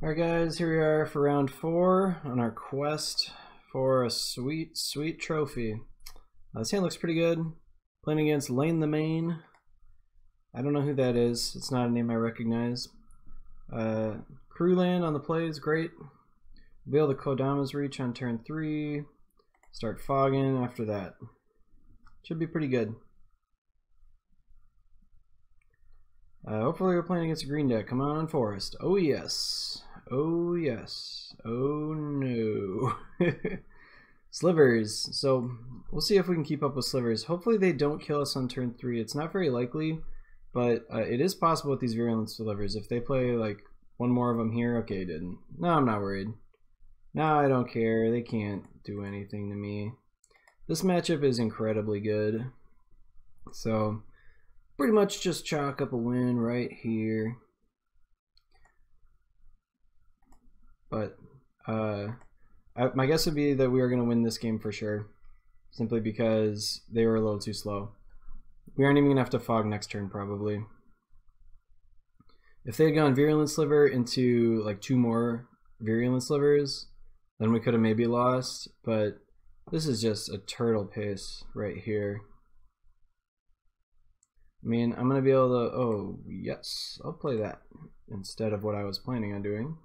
Alright guys, here we are for round 4 on our quest for a sweet, sweet trophy. This hand looks pretty good. Playing against Lane the Main. I don't know who that is. It's not a name I recognize. Crew land on the play is great. We'll be able to Kodama's Reach on turn 3. Start fogging after that. Should be pretty good. Hopefully we're playing against a green deck. Come on, Forest. Oh yes. Oh yes. Oh no. Slivers. So we'll see if we can keep up with Slivers. Hopefully they don't kill us on turn 3. It's not very likely, but it is possible with these virulent Slivers. If they play like one more of them here, okay, didn't. No, I'm not worried. No, I don't care. They can't do anything to me. This matchup is incredibly good. So pretty much just chalk up a win right here. But my guess would be that we are going to win this game for sure. Simply because they were a little too slow. We aren't even going to have to fog next turn probably. If they had gone Virulent Sliver into like 2 more Virulent Slivers, then we could have maybe lost. But this is just a turtle pace right here. I mean, I'm going to be able to... Oh, yes. I'll play that instead of what I was planning on doing.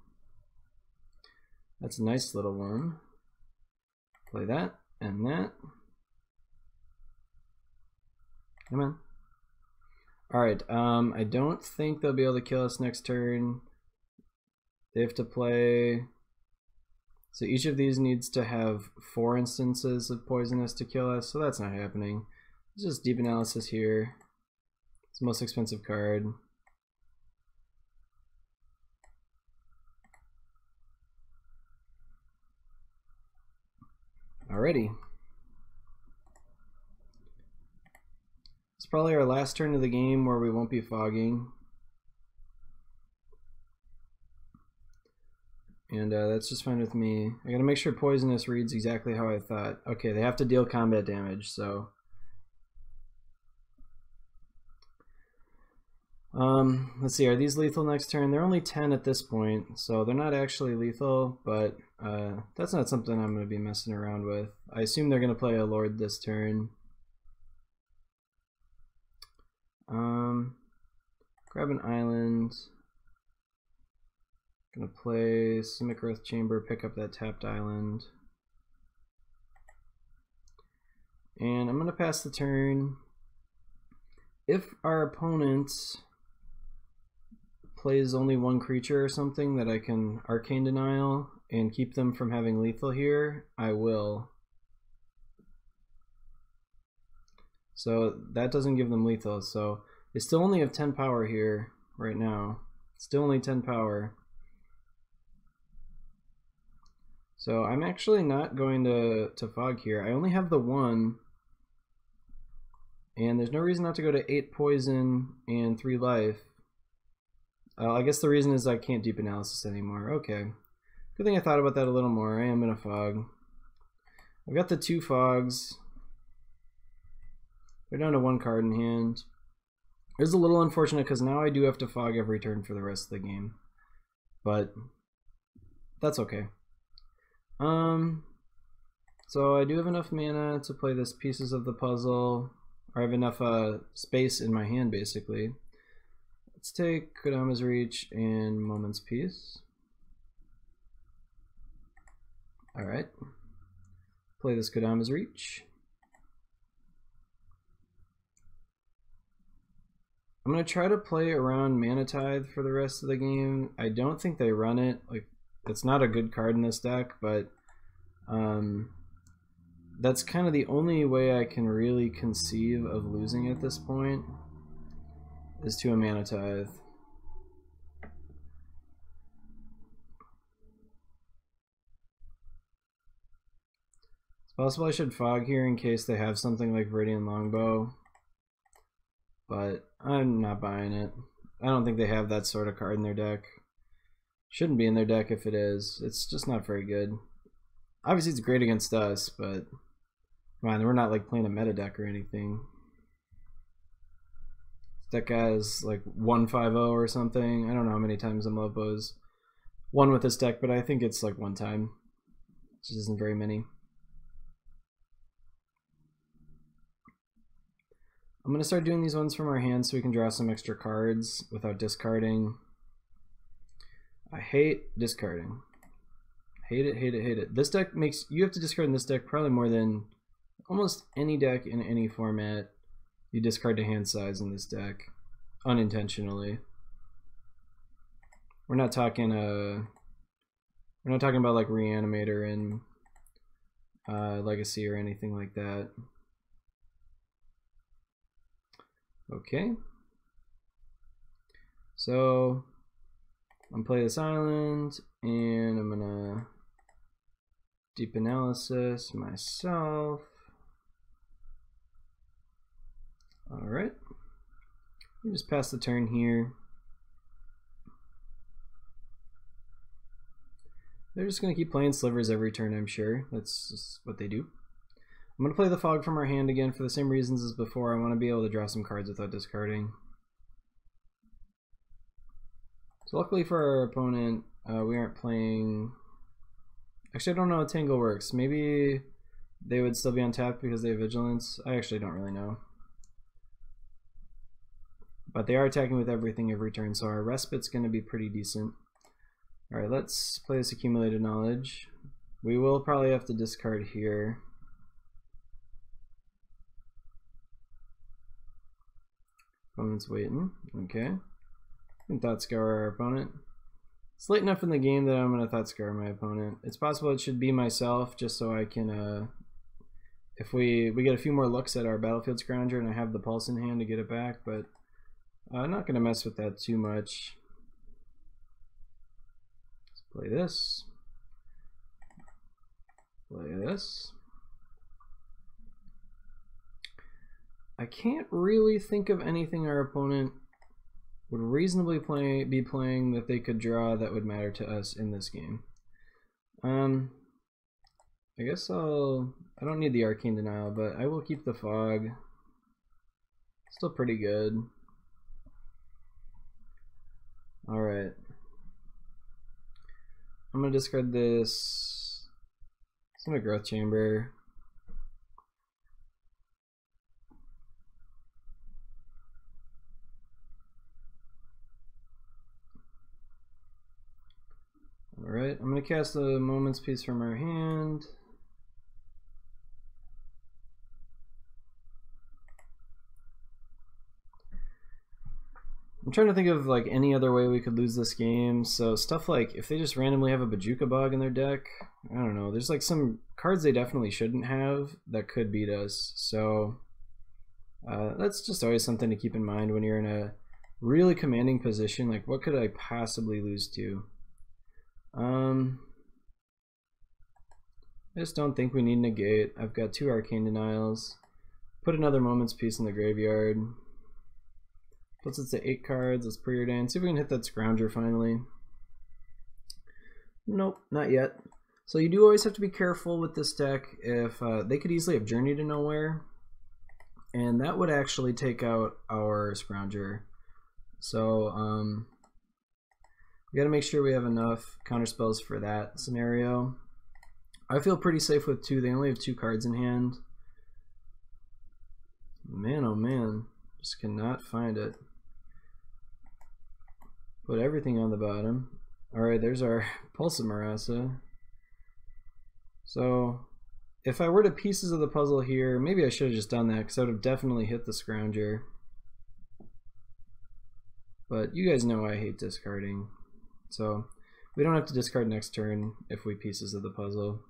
That's a nice little one. Play that and that. Come on. Alright, I don't think they'll be able to kill us next turn. They have to play... So each of these needs to have 4 instances of poisonous to kill us, so that's not happening. It's just deep analysis here. It's the most expensive card. Alrighty. It's probably our last turn of the game where we won't be fogging. And that's just fine with me. I gotta make sure poisonous reads exactly how I thought. Okay, they have to deal combat damage, so... let's see, are these lethal next turn? They're only 10 at this point, so they're not actually lethal, but that's not something I'm going to be messing around with. I assume they're going to play a Lord this turn. Grab an island. Gonna play Simic Earth Chamber, pick up that tapped island. And I'm going to pass the turn. If our opponent plays only 1 creature or something that I can Arcane Denial and keep them from having lethal here, I will. So that doesn't give them lethal, so they still only have 10 power here right now. Still only 10 power. So I'm actually not going to fog here. I only have the 1. And there's no reason not to go to 8 poison and 3 life. I guess the reason is I can't deep analysis anymore. Okay. Good thing I thought about that a little more. I am going to fog. I've got the 2 fogs. They're down to 1 card in hand. It's a little unfortunate because now I do have to fog every turn for the rest of the game. But that's okay. So I do have enough mana to play this Pieces of the Puzzle. Or I have enough space in my hand, basically. Let's take Kodama's Reach and Moment's Peace. Alright. Play this Kodama's Reach. I'm going to try to play around Mana Tithe for the rest of the game. I don't think they run it. Like, it's not a good card in this deck, but that's kind of the only way I can really conceive of losing at this point, is to a Mana Tithe. It's possible I should fog here in case they have something like Viridian Longbow, but I'm not buying it. I don't think they have that sort of card in their deck. Shouldn't be in their deck if it is. It's just not very good. Obviously it's great against us, but come on, we're not like playing a meta deck or anything. That guy's like 150 or something. I don't know how many times Umlopo's one with this deck, but I think it's like one time. It just isn't very many. I'm going to start doing these ones from our hand so we can draw some extra cards without discarding. I hate discarding. Hate it, hate it, hate it. This deck makes you have to discard in this deck probably more than almost any deck in any format. You discard to hand size in this deck unintentionally. We're not talking about like Reanimator and Legacy or anything like that. Okay. So I'm gonna play this island and I'm gonna deep analysis myself. Alright. We just pass the turn here. They're just going to keep playing Slivers every turn, I'm sure. That's just what they do. I'm going to play the Fog from our hand again for the same reasons as before. I want to be able to draw some cards without discarding. So luckily for our opponent, we aren't playing... Actually, I don't know how Tangle works. Maybe they would still be untapped because they have Vigilance. I actually don't really know. But they are attacking with everything every turn, so our Respite's going to be pretty decent. Alright, let's play this Accumulated Knowledge. We will probably have to discard here. Opponent's waiting. Okay. And Thought Scour our opponent. It's late enough in the game that I'm going to Thought Scour my opponent. It's possible it should be myself, just so I can, if we get a few more looks at our Battlefield Scrounger and I have the Pulse in hand to get it back, but I'm not going to mess with that too much. Play this. Play this. I can't really think of anything our opponent would reasonably be playing that they could draw that would matter to us in this game. I guess I don't need the Arcane Denial, but I will keep the Fog. Still pretty good. Alright. I'm going to discard this. It's in a Growth Chamber. Alright, I'm going to cast the Moment's Peace from our hand. I'm trying to think of like any other way we could lose this game. So stuff like if they just randomly have a Bajuka Bog in their deck, I don't know. There's like some cards they definitely shouldn't have that could beat us. So that's just always something to keep in mind when you're in a really commanding position. Like what could I possibly lose to? I just don't think we need Negate. I've got 2 Arcane Denials. Put another Moment's Peace in the graveyard. Puts it to 8 cards. Let's preordain. See if we can hit that Scrounger finally. Nope, not yet. So you do always have to be careful with this deck. If they could easily have Journey to Nowhere, and that would actually take out our Scrounger. So we got to make sure we have enough counterspells for that scenario. I feel pretty safe with 2. They only have 2 cards in hand. Man, oh man, just cannot find it. Put everything on the bottom. Alright, there's our Pulse of Marasa. So, if I were to pieces of the puzzle here, maybe I should have just done that because I would have definitely hit the Scrounger. But you guys know I hate discarding. So, we don't have to discard next turn if we pieces of the puzzle.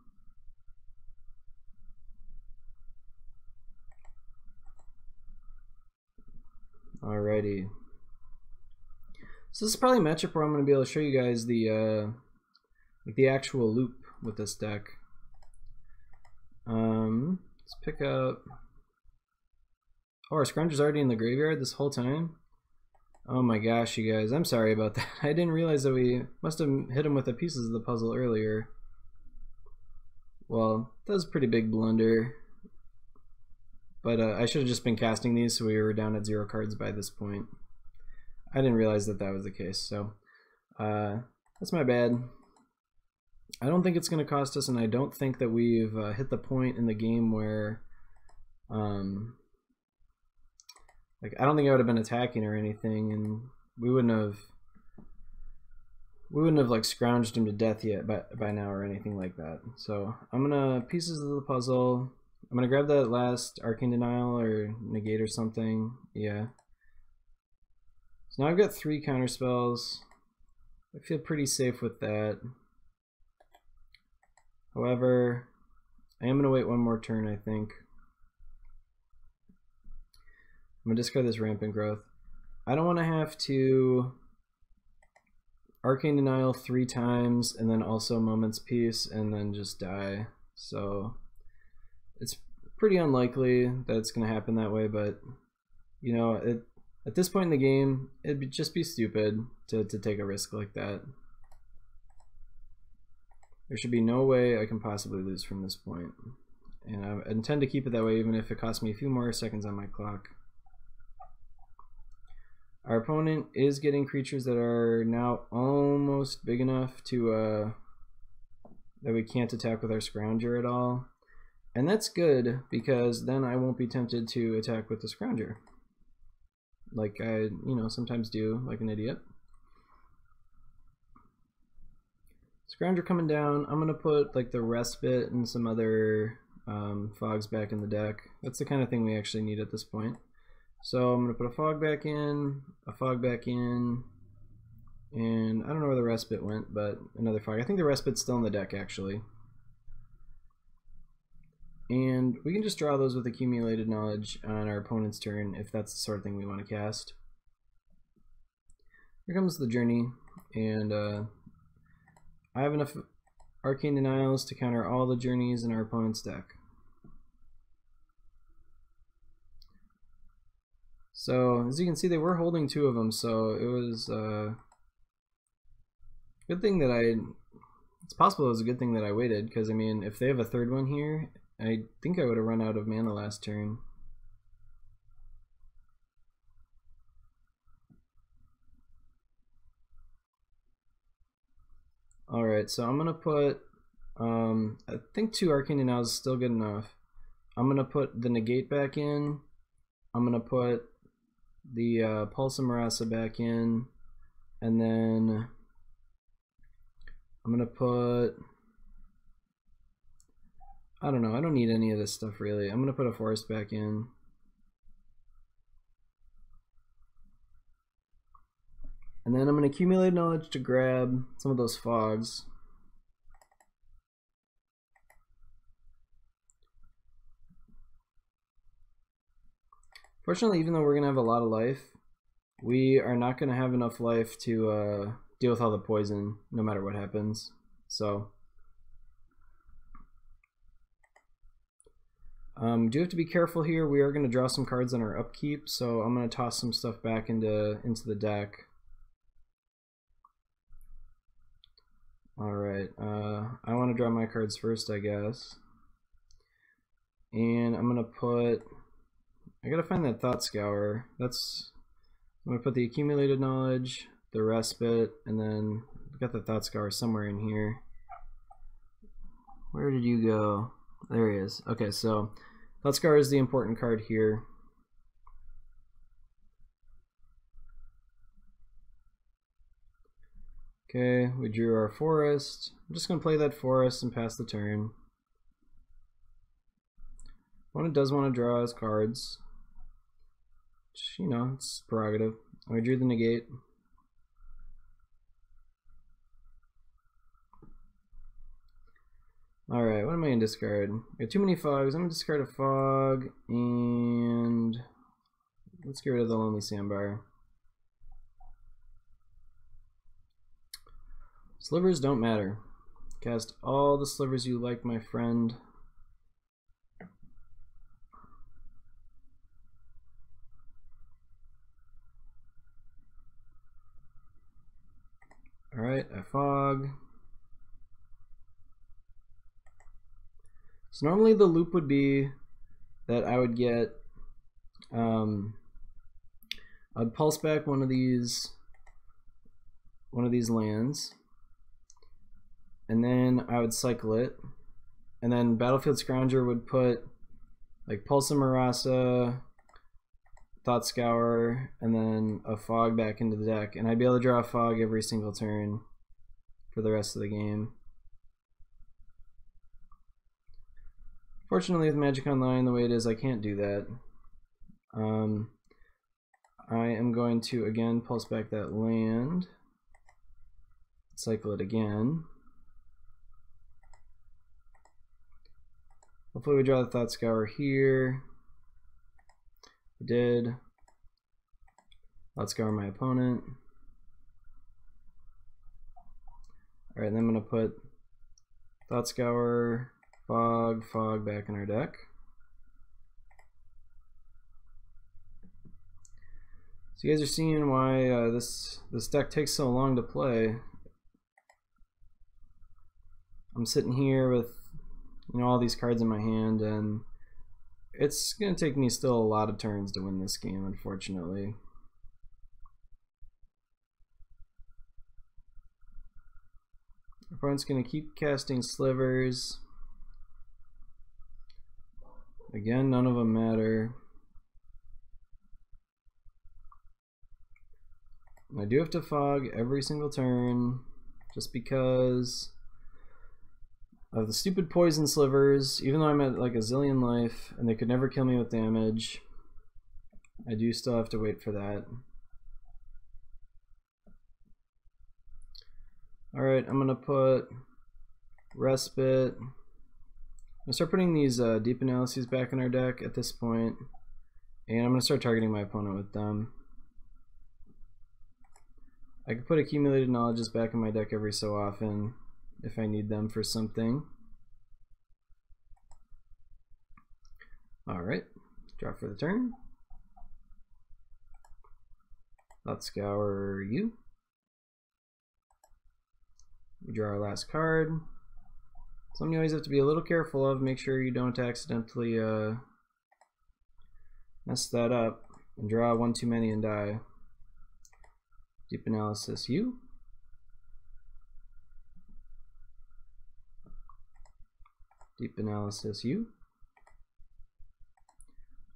Alrighty. So this is probably a matchup where I'm going to be able to show you guys the actual loop with this deck. Let's pick up... Oh, our Scrounger's already in the graveyard this whole time? Oh my gosh, you guys. I'm sorry about that. I didn't realize that we must have hit him with the pieces of the puzzle earlier. Well, that was a pretty big blunder. But I should have just been casting these so we were down at 0 cards by this point. I didn't realize that that was the case, so that's my bad. I don't think it's going to cost us, and I don't think that we've hit the point in the game where, like, I don't think I would have been attacking or anything, and we wouldn't have like scrounged him to death yet by now or anything like that. So I'm gonna pieces of the puzzle. I'm gonna grab that last Arcane Denial or Negate or something. Yeah. So now I've got 3 counter spells. I feel pretty safe with that. However, I am gonna wait one more turn, I think. I'm gonna discard this Rampant Growth. I don't want to have to Arcane Denial 3 times and then also Moment's Peace and then just die. So it's pretty unlikely that it's going to happen that way, but you know, at this point in the game, it'd just be stupid to take a risk like that. There should be no way I can possibly lose from this point. And I intend to keep it that way even if it costs me a few more seconds on my clock. Our opponent is getting creatures that are now almost big enough to that we can't attack with our Scrounger at all. And that's good because then I won't be tempted to attack with the Scrounger. Like I, sometimes do, like an idiot. Scrounger coming down. I'm gonna put like the Respite and some other fogs back in the deck. That's the kind of thing we actually need at this point. So I'm gonna put a fog back in, and I don't know where the Respite went, but another fog. I think the Respite's still in the deck actually. And we can just draw those with Accumulated Knowledge on our opponent's turn if that's the sort of thing we want to cast. Here comes the Journey, and I have enough Arcane Denials to counter all the Journeys in our opponent's deck. So as you can see, they were holding 2 of them, so it was a good thing that it's possible it was a good thing that I waited, because I mean, if they have a 3rd one here, I think I would have run out of mana last turn. Alright, so I'm gonna put I think 2 Arcane Denials is still good enough. I'm gonna put the Negate back in. I'm gonna put the Pulse of Marasa back in, and then I'm gonna put, I don't know, I don't need any of this stuff really. I'm gonna put a Forest back in. And then I'm gonna Accumulate Knowledge to grab some of those fogs. Fortunately, even though we're gonna have a lot of life, we are not gonna have enough life to deal with all the poison, no matter what happens. So, do have to be careful here. We are gonna draw some cards on our upkeep, so I'm gonna toss some stuff back into the deck. Alright, I want to draw my cards first, I guess. And I'm gonna put, I gotta find that Thought Scour. I'm gonna put the Accumulated Knowledge, the Respite, and then I've got the Thought Scour somewhere in here. Where did you go? There he is. Okay, so Thought Scour is the important card here. Okay, we drew our Forest. I'm just gonna play that Forest and pass the turn. Opponent does want to draw his cards. Which, it's prerogative. I drew the Negate. Alright, what am I going to discard? I got too many fogs. I'm going to discard a fog, and let's get rid of the Lonely Sandbar. Slivers don't matter. Cast all the slivers you like, my friend. Alright, I fog. So normally the loop would be that I would get, I'd pulse back one of these lands, and then I would cycle it, and then Battlefield Scrounger would put like Pulse of Marasa, Thought Scour, and then a Fog back into the deck, and I'd be able to draw a Fog every single turn for the rest of the game. Fortunately, with Magic Online the way it is, I can't do that. I am going to again pulse back that land, cycle it again. Hopefully we draw the Thought Scour here. We did. Thought Scour my opponent. Alright, then I'm going to put Thought Scour, Fog back in our deck. So you guys are seeing why this deck takes so long to play. I'm sitting here with all these cards in my hand, and it's going to take me still a lot of turns to win this game, unfortunately. Opponent's going to keep casting Slivers. Again, none of them matter. I do have to Fog every single turn, just because of the stupid poison Slivers. Even though I'm at like a zillion life and they could never kill me with damage, I do still have to wait for that. Alright, I'm gonna put Respite. I'm gonna start putting these deep analyses back in our deck at this point, and I'm gonna start targeting my opponent with them. I could put accumulated knowledges back in my deck every so often if I need them for something. Alright, draw for the turn. Thought Scour you. We draw our last card. Something you always have to be a little careful of. Make sure you don't accidentally mess that up and draw one too many and die. Deep Analysis you. Deep Analysis you.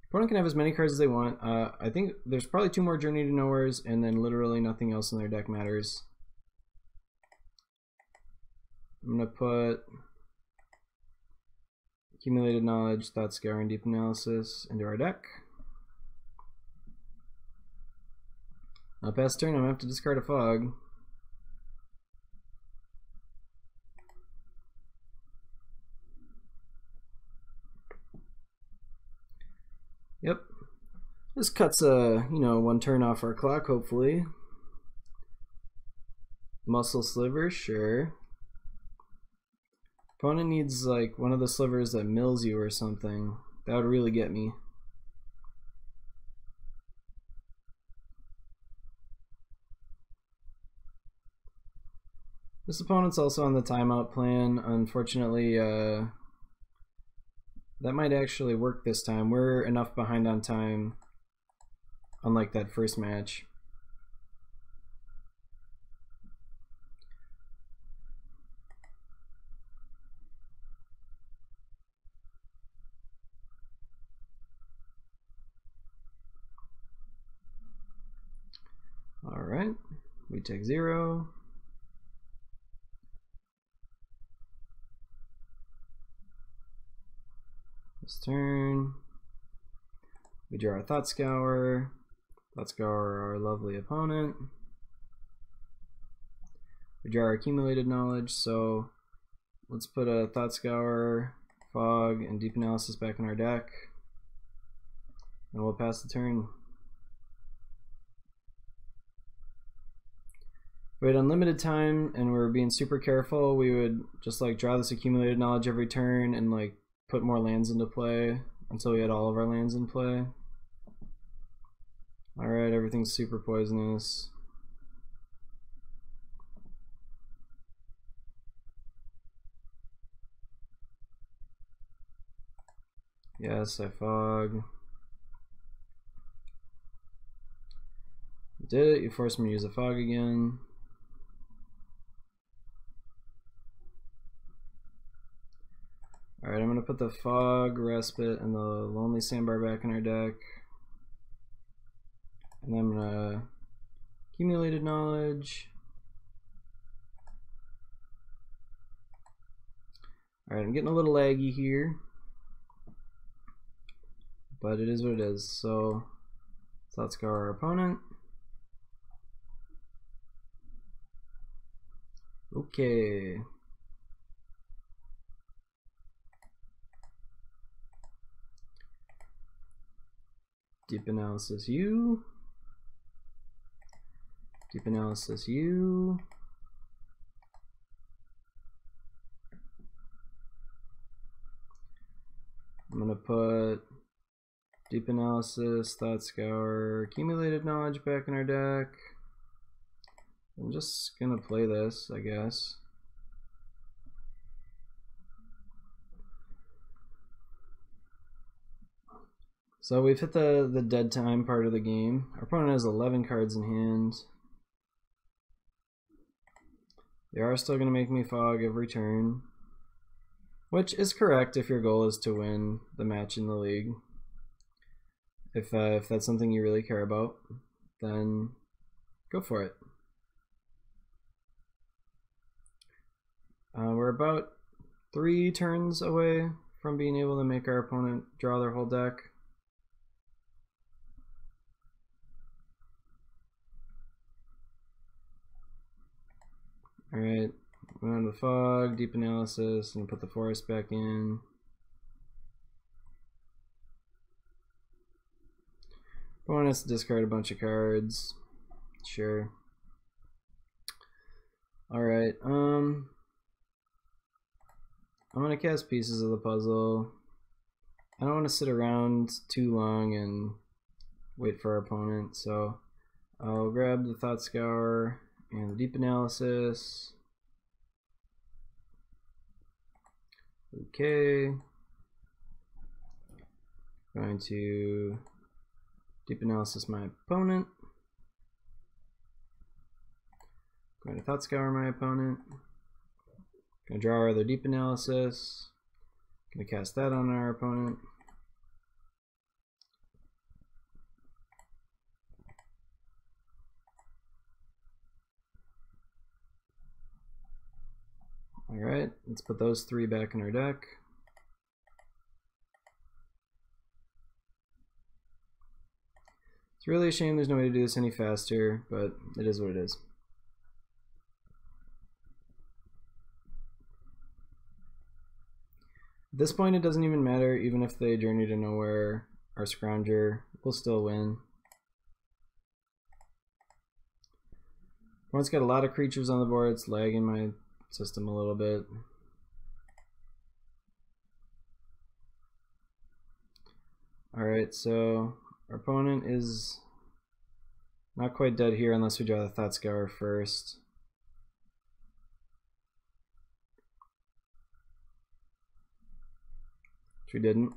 Opponent can have as many cards as they want. I think there's probably 2 more Journey to Nowheres, and then literally nothing else in their deck matters. I'm going to put Accumulated Knowledge, Thought Scour, and Deep Analysis into our deck. Now past turn, I'm going to have to discard a Fog. Yep. This cuts one turn off our clock, hopefully. Muscle Slivers, sure. Opponent needs like one of the Slivers that mills you or something. That would really get me. This opponent's also on the timeout plan. Unfortunately, that might actually work this time. We're enough behind on time, unlike that first match. Alright, we take 0. This turn, we draw our Thought Scour. Thought Scour our lovely opponent. We draw our Accumulated Knowledge, so let's put a Thought Scour, Fog, and Deep Analysis back in our deck, and we'll pass the turn. If we had unlimited time and we're being super careful, we would just like draw this Accumulated Knowledge every turn and like put more lands into play until we had all of our lands in play. Alright, everything's super poisonous. Yes, I Fog. You did it, you forced me to use a Fog again. Alright, I'm going to put the Fog, Respite, and the Lonely Sandbar back in our deck. And then I'm going to Accumulated Knowledge. Alright, I'm getting a little laggy here. But it is what it is. So let's go our opponent. Okay. Deep Analysis U. Deep Analysis U. I'm going to put Deep Analysis, Thought Scour, Accumulated Knowledge back in our deck. I'm just going to play this, I guess. So we've hit the dead time part of the game. Our opponent has 11 cards in hand. They are still going to make me Fog every turn, which is correct if your goal is to win the match in the league. If that's something you really care about, then go for it. We're about 3 turns away from being able to make our opponent draw their whole deck. Alright, we're on the Fog, Deep Analysis, and put the Forest back in. Opponent has to discard a bunch of cards. Sure. Alright, I'm gonna cast Pieces of the Puzzle. I don't want to sit around too long and wait for our opponent, so I'll grab the Thought Scour and the Deep Analysis. Okay. Going to Deep Analysis my opponent. Going to Thought Scour my opponent. Gonna draw our other Deep Analysis. Gonna cast that on our opponent. Alright, let's put those 3 back in our deck. It's really a shame there's no way to do this any faster, but it is what it is. At this point it doesn't even matter, even if they Journey to Nowhere, our Scrounger will still win. Once got a lot of creatures on the board, it's lagging my system a little bit. Alright, so our opponent is not quite dead here unless we draw the Thought Scour first. Which we didn't.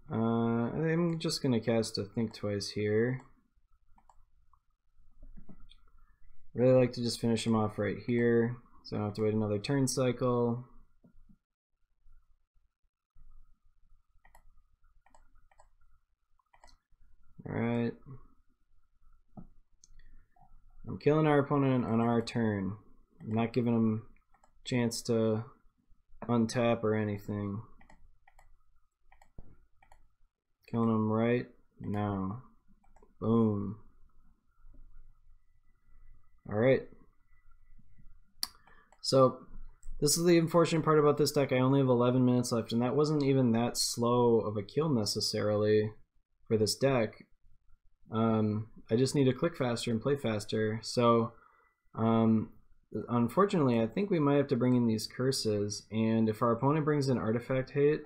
I'm just going to cast a Think Twice here. Really like to just finish him off right here, so I don't have to wait another turn cycle. Alright. I'm killing our opponent on our turn. I'm not giving him a chance to untap or anything. Killing him right now. Boom. Alright. So, this is the unfortunate part about this deck. I only have 11 minutes left, and that wasn't even that slow of a kill necessarily for this deck. I just need to click faster and play faster. So, unfortunately, I think we might have to bring in these curses, and if our opponent brings in Artifact Hate,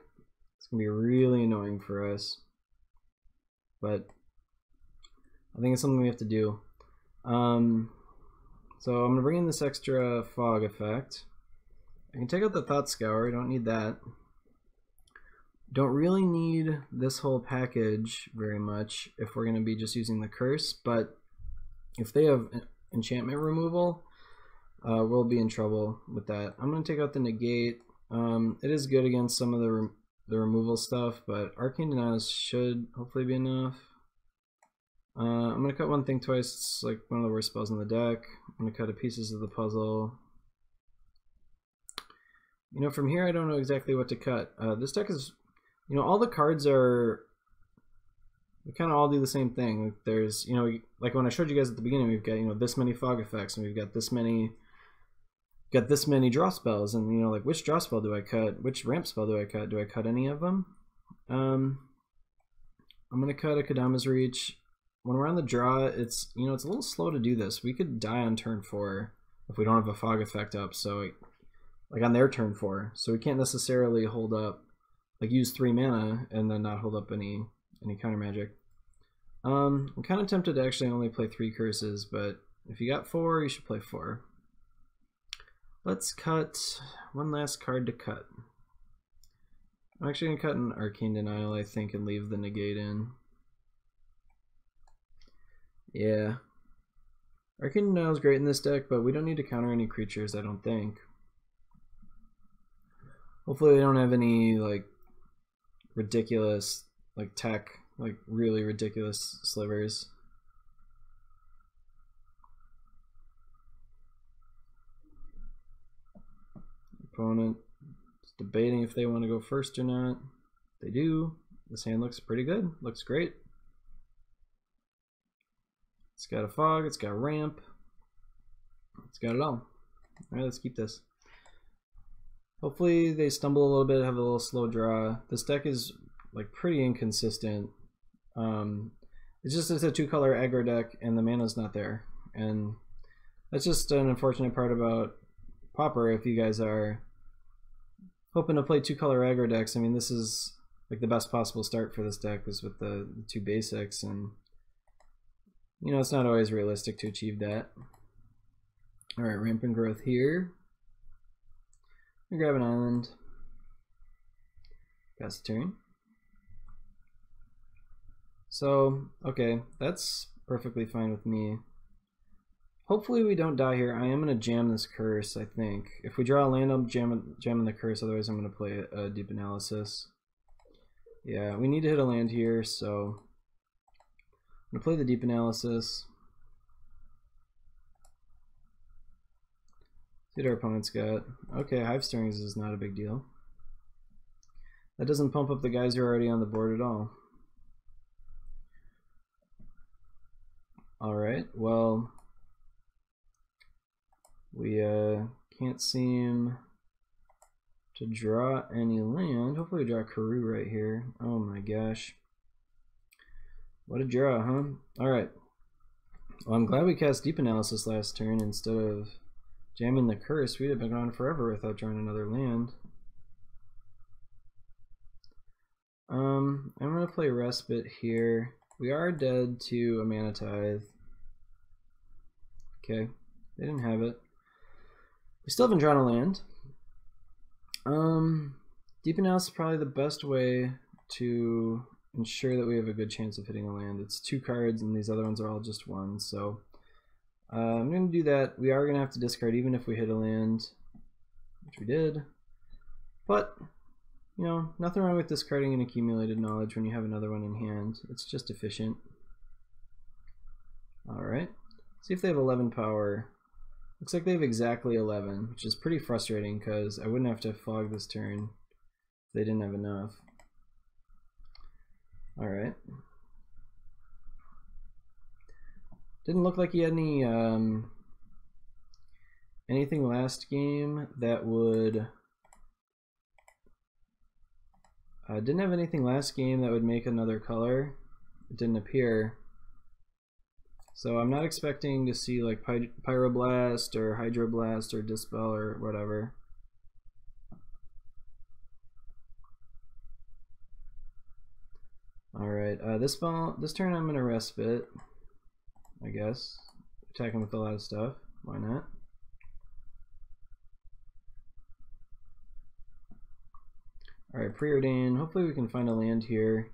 it's going to be really annoying for us. But I think it's something we have to do. So I'm going to bring in this extra Fog effect. I can take out the Thought Scour, I don't need that. Don't really need this whole package very much if we're going to be just using the curse, but if they have enchantment removal, we'll be in trouble with that. I'm going to take out the negate. It is good against some of the removal stuff, but Arcane Denials should hopefully be enough. I'm going to cut one thing twice. It's like one of the worst spells in the deck. I'm going to cut pieces of the puzzle. You know, from here I don't know exactly what to cut. This deck is, you know, all the cards are, they kind of all do the same thing. There's, you know, like when I showed you guys at the beginning, we've got, you know, this many fog effects, and we've got this many draw spells, and you know, like which draw spell do I cut? Which ramp spell do I cut? Do I cut any of them? I'm gonna cut a Kadama's Reach. When we're on the draw, it's, you know, it's a little slow to do this. We could die on turn 4 if we don't have a fog effect up. So, like on their turn 4, so we can't necessarily hold up, like use 3 mana and then not hold up any counter magic. I'm kind of tempted to actually only play 3 curses, but if you got 4, you should play 4. Let's cut one last card to cut. I'm actually going to cut an Arcane Denial, I think, and leave the negate in. Yeah. Arcane Denial is great in this deck, but we don't need to counter any creatures, I don't think. Hopefully they don't have any, like, ridiculous, like, tech, like, really ridiculous slivers. Opponent is debating if they want to go first or not. They do. This hand looks pretty good. Looks great. It's got a fog. It's got a ramp. It's got it all. Alright, let's keep this. Hopefully they stumble a little bit, have a little slow draw. This deck is like pretty inconsistent. It's just it's a 2-color aggro deck and the mana's not there. And that's just an unfortunate part about Pauper. If you guys are hoping to play 2-color aggro decks, I mean, this is like the best possible start for this deck was with the 2 basics, and you know, it's not always realistic to achieve that. Alright, Rampant Growth here. I'm gonna grab an island. Pass the turn. So, okay, that's perfectly fine with me. Hopefully we don't die here. I am going to jam this curse, I think. If we draw a land, I'm jamming the curse, otherwise I'm going to play a Deep Analysis. Yeah, we need to hit a land here, so I'm going to play the Deep Analysis. See what our opponent's got. Okay, Hive Stirrings is not a big deal. That doesn't pump up the guys who are already on the board at all. Alright, well, we can't seem to draw any land. Hopefully we draw Karoo right here. Oh my gosh. What a draw, huh? Alright. Well, I'm glad we cast Deep Analysis last turn instead of jamming the curse. We'd have been gone forever without drawing another land. I'm going to play Respite here. We are dead to a Mana Tithe. Okay, they didn't have it. We still haven't drawn a land. Deep Analysis is probably the best way to ensure that we have a good chance of hitting a land. It's 2 cards and these other ones are all just 1, so I'm going to do that. We are going to have to discard even if we hit a land, which we did. But, you know, nothing wrong with discarding an accumulated knowledge when you have another one in hand. It's just efficient. Alright, see if they have 11 power. Looks like they have exactly 11, which is pretty frustrating because I wouldn't have to fog this turn if they didn't have enough. Alright. Didn't look like he had any anything last game that would didn't have anything last game that would make another color. It didn't appear. So I'm not expecting to see like Pyroblast or Hydroblast or Dispel or whatever. Alright, this turn I'm gonna Respite, I guess. Attacking with a lot of stuff. Why not? Alright, Preordain. Hopefully we can find a land here.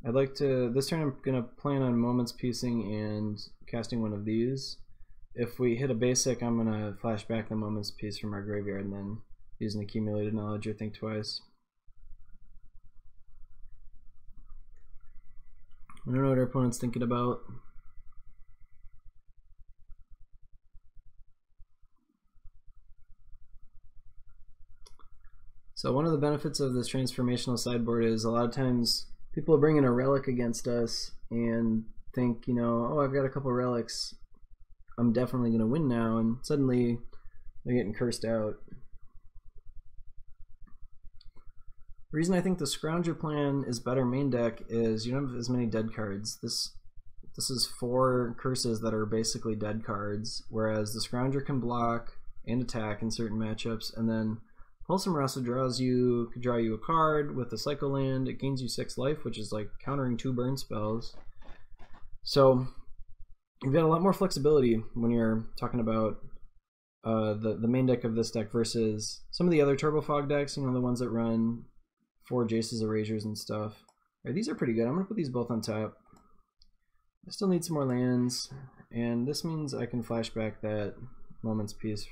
I'd like to, this turn I'm going to plan on Moments Piecing and casting one of these. If we hit a basic, I'm going to flash back the Moments Piece from our graveyard and then use an Accumulated Knowledge or Think Twice. I don't know what our opponent's thinking about. So one of the benefits of this transformational sideboard is a lot of times people bring in a relic against us and think, you know, oh, I've got a couple relics, I'm definitely going to win now, and suddenly they're getting cursed out. The reason I think the Scrounger plan is better main deck is you don't have as many dead cards. This is 4 curses that are basically dead cards, whereas the Scrounger can block and attack in certain matchups, and then Wholesome Rasa could draw you a card with a Cycle Land. It gains you 6 life, which is like countering 2 burn spells. So you've got a lot more flexibility when you're talking about the main deck of this deck versus some of the other Turbo Fog decks, you know, the ones that run 4 Jace's Erasures and stuff. Right, these are pretty good. I'm going to put these both on top. I still need some more lands, and this means I can flash back that Moments Piece.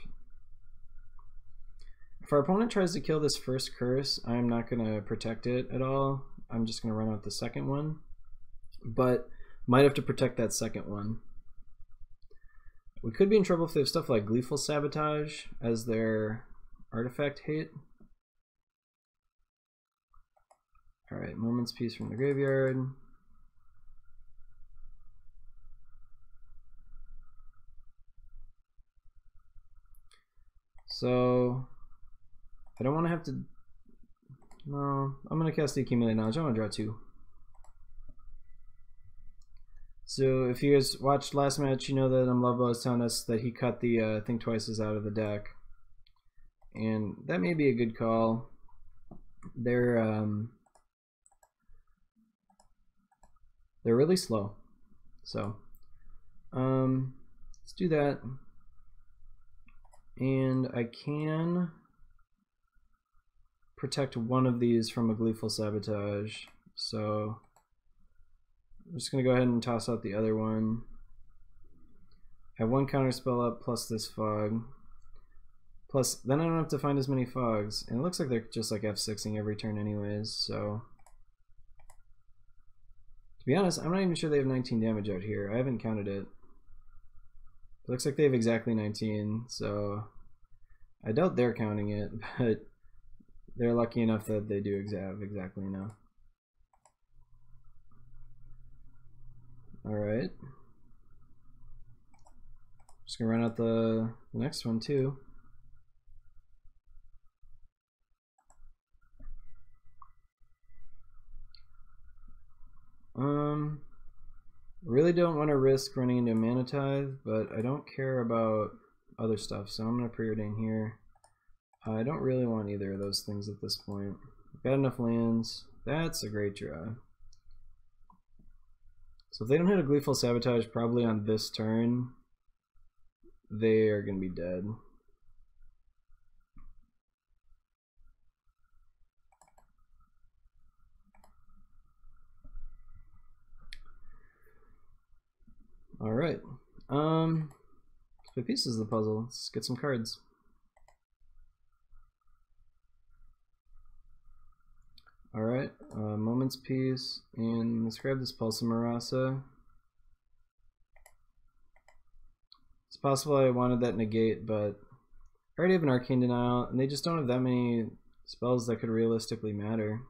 If our opponent tries to kill this first curse, I'm not going to protect it at all. I'm just going to run out the second one, but might have to protect that second one. We could be in trouble if they have stuff like Gleeful Sabotage as their artifact hate. Alright, Moments Piece from the graveyard. So I don't want to have to. No, I'm going to cast the Accumulate Knowledge. I want to draw 2. So if you guys watched last match, you know that Lovebo was telling us that he cut the Think Twices out of the deck. And that may be a good call. They're really slow. So let's do that. And I can protect one of these from a Gleeful Sabotage. So I'm just going to go ahead and toss out the other one. I have 1 counter spell up plus this fog. Plus, then I don't have to find as many fogs. And it looks like they're just like F6ing every turn anyways, so. To be honest, I'm not even sure they have 19 damage out here. I haven't counted it. It looks like they have exactly 19, so I doubt they're counting it, but they're lucky enough that they do have exactly enough. Alright. Just gonna run out the next one too. Really don't want to risk running into Mana Tithe, but I don't care about other stuff, so I'm gonna preordain here. I don't really want either of those things at this point. I've got enough lands. That's a great draw. So if they don't hit a Gleeful Sabotage probably on this turn, they are going to be dead. Alright. Split pieces of the puzzle. Let's get some cards. Alright, Moments Piece, and let's grab this Pulsamarasa. It's possible I wanted that negate, but I already have an Arcane Denial, and they just don't have that many spells that could realistically matter.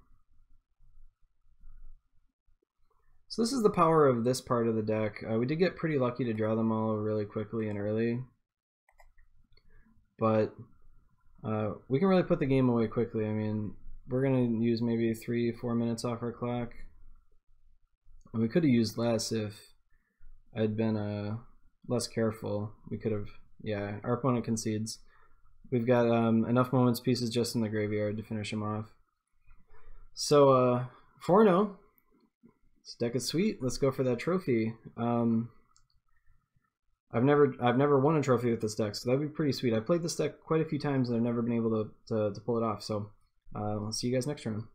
So this is the power of this part of the deck. We did get pretty lucky to draw them all really quickly and early, but we can really put the game away quickly. I mean, we're going to use maybe 3-4 minutes off our clock. And we could have used less if I'd been less careful. We could have, yeah, our opponent concedes. We've got enough Moments Pieces just in the graveyard to finish him off. So 4-0. This deck is sweet. Let's go for that trophy. I've never won a trophy with this deck, so that'd be pretty sweet. I've played this deck quite a few times and I've never been able to pull it off. So I'll see you guys next round.